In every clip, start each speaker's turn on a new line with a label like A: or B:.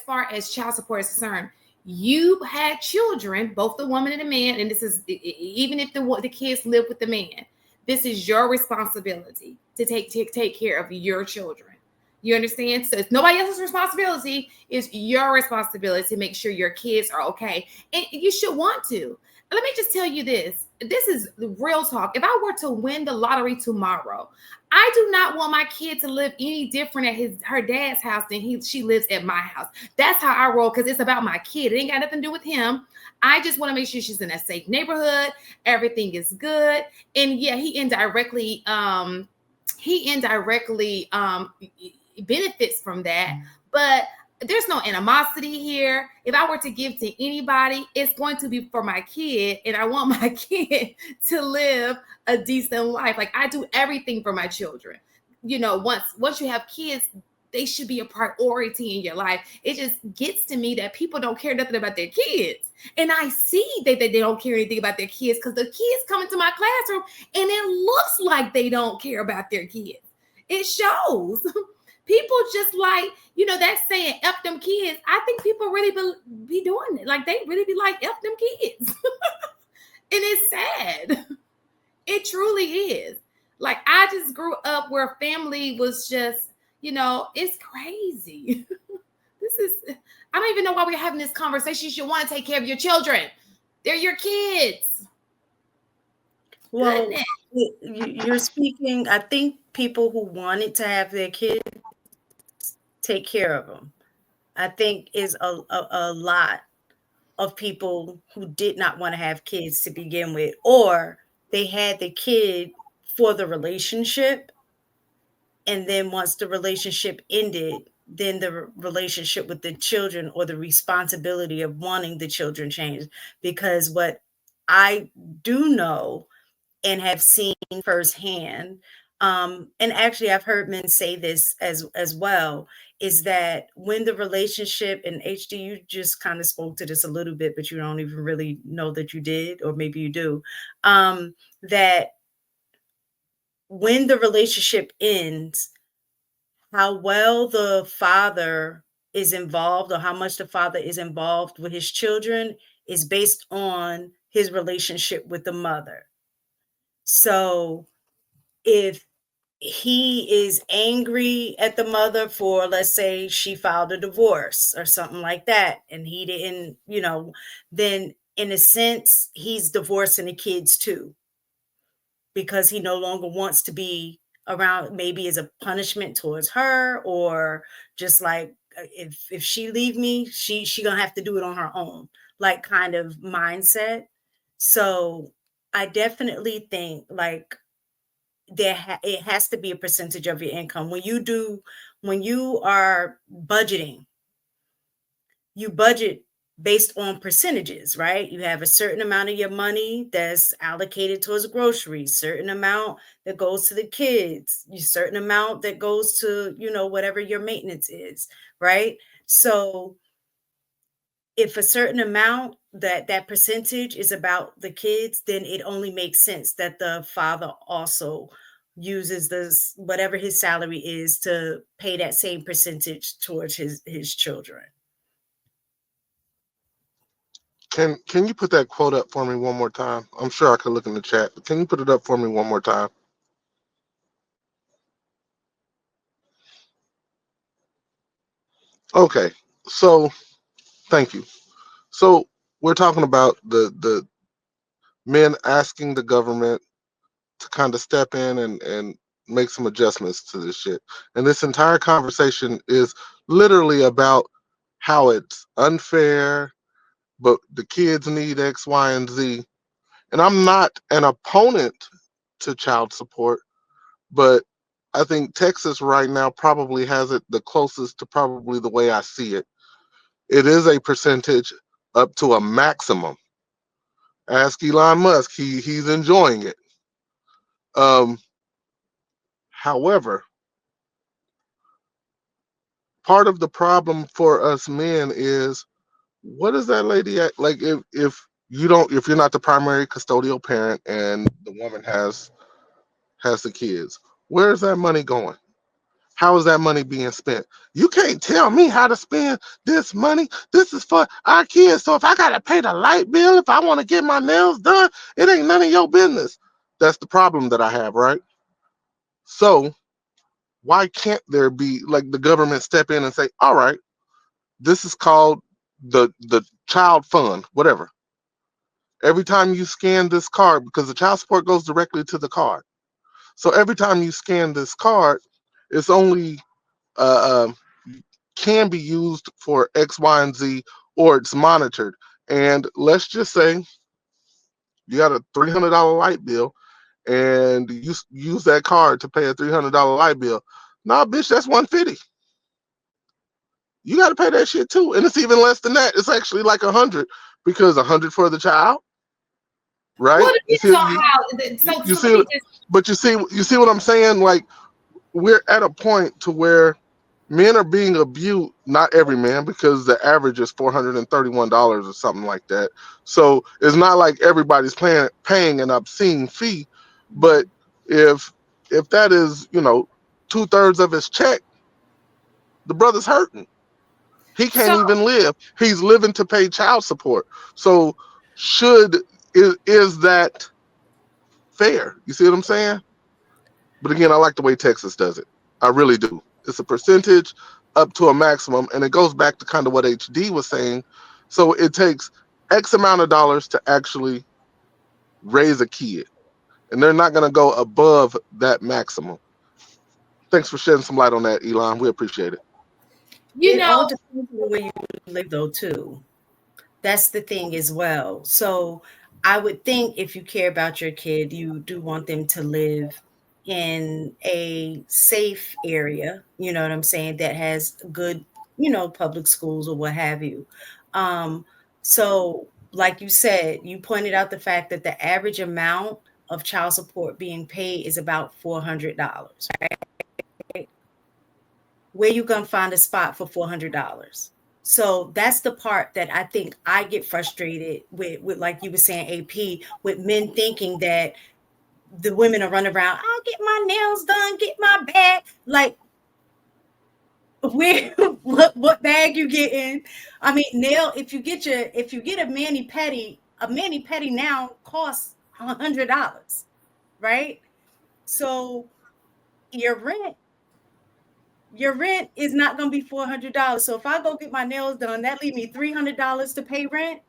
A: far as child support is concerned, you had children, both the woman and the man, and this is even if the kids live with the man, this is your responsibility to take care of your children. You understand? So it's nobody else's responsibility. It's your responsibility to make sure your kids are okay. And you should want to. Let me just tell you this. This is real talk. If I were to win the lottery tomorrow, I do not want my kid to live any different at her dad's house than she lives at my house. That's how I roll, because it's about my kid. It ain't got nothing to do with him. I just want to make sure she's in a safe neighborhood. Everything is good. And yeah, he indirectly benefits from that, but there's no animosity here. If I were to give to anybody, it's going to be for my kid, and I want my kid to live a decent life. Like, I do everything for my children. You know, once you have kids, they should be a priority in your life. It just gets to me that people don't care nothing about their kids, and I see that they don't care anything about their kids, because the kids come into my classroom and it looks like they don't care about their kids. It shows. People just like, you know, that saying, F them kids. I think people really be doing it. Like, they really be like, F them kids. And it's sad. It truly is. Like, I just grew up where family was just, you know, it's crazy. I don't even know why we're having this conversation. You should want to take care of your children. They're your kids.
B: Well, you're speaking, I think people who wanted to have their kids take care of them, I think is a lot of people who did not want to have kids to begin with, or they had the kid for the relationship, and then once the relationship ended, then the relationship with the children or the responsibility of wanting the children changed. Because what I do know and have seen firsthand, and actually I've heard men say this as well, is that when the relationship, and HD, you just kind of spoke to this a little bit, but you don't even really know that you did, or maybe you do, that when the relationship ends, how well the father is involved, or how much the father is involved with his children, is based on his relationship with the mother. So if he is angry at the mother for, let's say, she filed a divorce or something like that, and he didn't, you know, then in a sense, he's divorcing the kids too, because he no longer wants to be around, maybe as a punishment towards her, or just like, if she leave me, she gonna have to do it on her own, like, kind of mindset. So I definitely think, like, it has to be a percentage of your income. When you are budgeting, you budget based on percentages, right? You have a certain amount of your money that's allocated towards groceries, certain amount that goes to the kids, a certain amount that goes to, you know, whatever your maintenance is, right? So if a certain amount, that percentage is about the kids, then it only makes sense that the father also uses this, whatever his salary is, to pay that same percentage towards his children.
C: Can you put that quote up for me one more time? I'm sure I could look in the chat, but can you put it up for me one more time? Okay, so thank you. So we're talking about the men asking the government to kind of step in and make some adjustments to this shit. And this entire conversation is literally about how it's unfair, but the kids need X, Y, and Z. And I'm not an opponent to child support, but I think Texas right now probably has it the closest to probably the way I see it. It is a percentage up to a maximum. Ask Elon Musk, he's enjoying it. However, part of the problem for us men is, what is that lady at? Like, if you're not the primary custodial parent and the woman has the kids, where is that money going? How is that money being spent? You can't tell me how to spend this money. This is for our kids. So if I got to pay the light bill, if I want to get my nails done, it ain't none of your business. That's the problem that I have, right? So why can't there be like the government step in and say, all right, this is called the child fund, whatever. Every time you scan this card, because the child support goes directly to the card. So every time you scan this card, it's only uh, can be used for X, Y, and Z, or it's monitored. And let's just say you got a $300 light bill, and you use that card to pay a $300 light bill. Nah, bitch, that's 150. You got to pay that shit too, and it's even less than that. It's actually like 100 because 100 for the child, right?
A: Well, it
C: You
A: depends on
C: see,
A: how.
C: you
A: So let
C: see,
A: me just.
C: but you see what I'm saying? Like we're at a point to where men are being abused. Not every man, because the average is $431 or something like that. So it's not like everybody's paying an obscene fee. But if that is 2/3 of his check, the brother's hurting. He
A: So
C: can't even live. He's living to pay child support. So is that fair? You see what I'm saying? But again, I like the way Texas does it. I really do. It's a percentage up to a maximum, and it goes back to kind of what HD was saying. So it takes X amount of dollars to actually raise a kid, and they're not going to go above that maximum. Thanks for shedding some light on that, Elon. We appreciate it.
A: you
B: It
A: know,
B: all depends on where you live, though, too. That's the thing as well. So I would think if you care about your kid, you do want them to live in a safe area, you know what I'm saying, that has good, public schools or what have you. Um, so like you said, you pointed out the fact that the average amount of child support being paid is about $400, right? Where you gonna find a spot for $400? So that's the part that I think I get frustrated with like you were saying, AP, with men thinking that the women are running around, I'll get my nails done, get my bag. Like, where what bag you getting? I mean, if you get a mani pedi now costs $100, right? So your rent is not going to be $400. So if I go get my nails done, that leave me $300 to pay rent.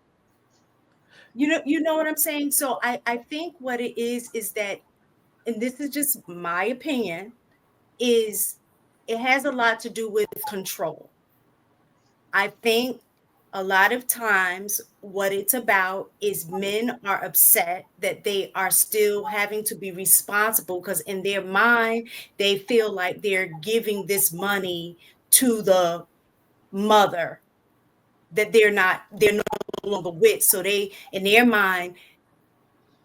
B: You know what I'm saying? So I think what it is that, and this is just my opinion, is it has a lot to do with control. I think a lot of times what it's about is men are upset that they are still having to be responsible because in their mind, they feel like they're giving this money to the mother that they're no longer with. So they, in their mind,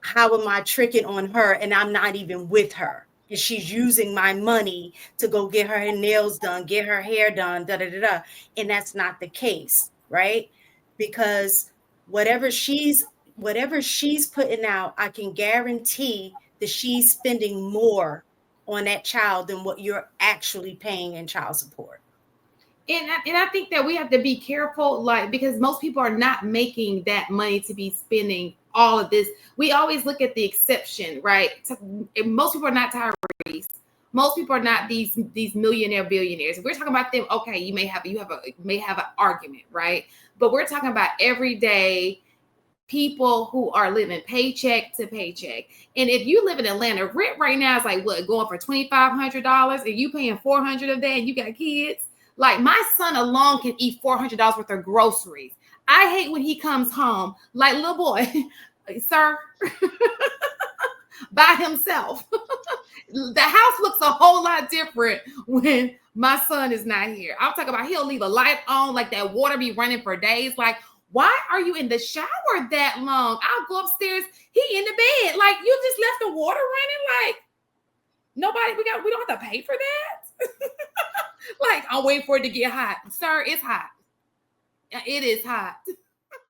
B: how am I tricking on her and I'm not even with her? And she's using my money to go get her nails done, get her hair done, da da da da. And that's not the case, right? Because whatever she's putting out, I can guarantee that she's spending more on that child than what you're actually paying in child support.
A: and I think that we have to be careful, like, because most people are not making that money to be spending all of this. We always look at the exception, right? Most people are not Tyrese. Most people are not these millionaire billionaires. We're talking about them. Okay, you may have an argument, right? But we're talking about everyday people who are living paycheck to paycheck. And if you live in Atlanta, rent right now is like what, going for $2,500, and you paying $400 of that, and you got kids. Like, my son alone can eat $400 worth of groceries. I hate when he comes home like, little boy, sir, by himself. The house looks a whole lot different when my son is not here. I'm talking about, he'll leave a light on, like that water be running for days. Like, why are you in the shower that long? I'll go upstairs. He in the bed. Like, you just left the water running. Like, nobody, we don't have to pay for that. Like, I'm waiting for it to get hot. Sir, it's hot. It is hot.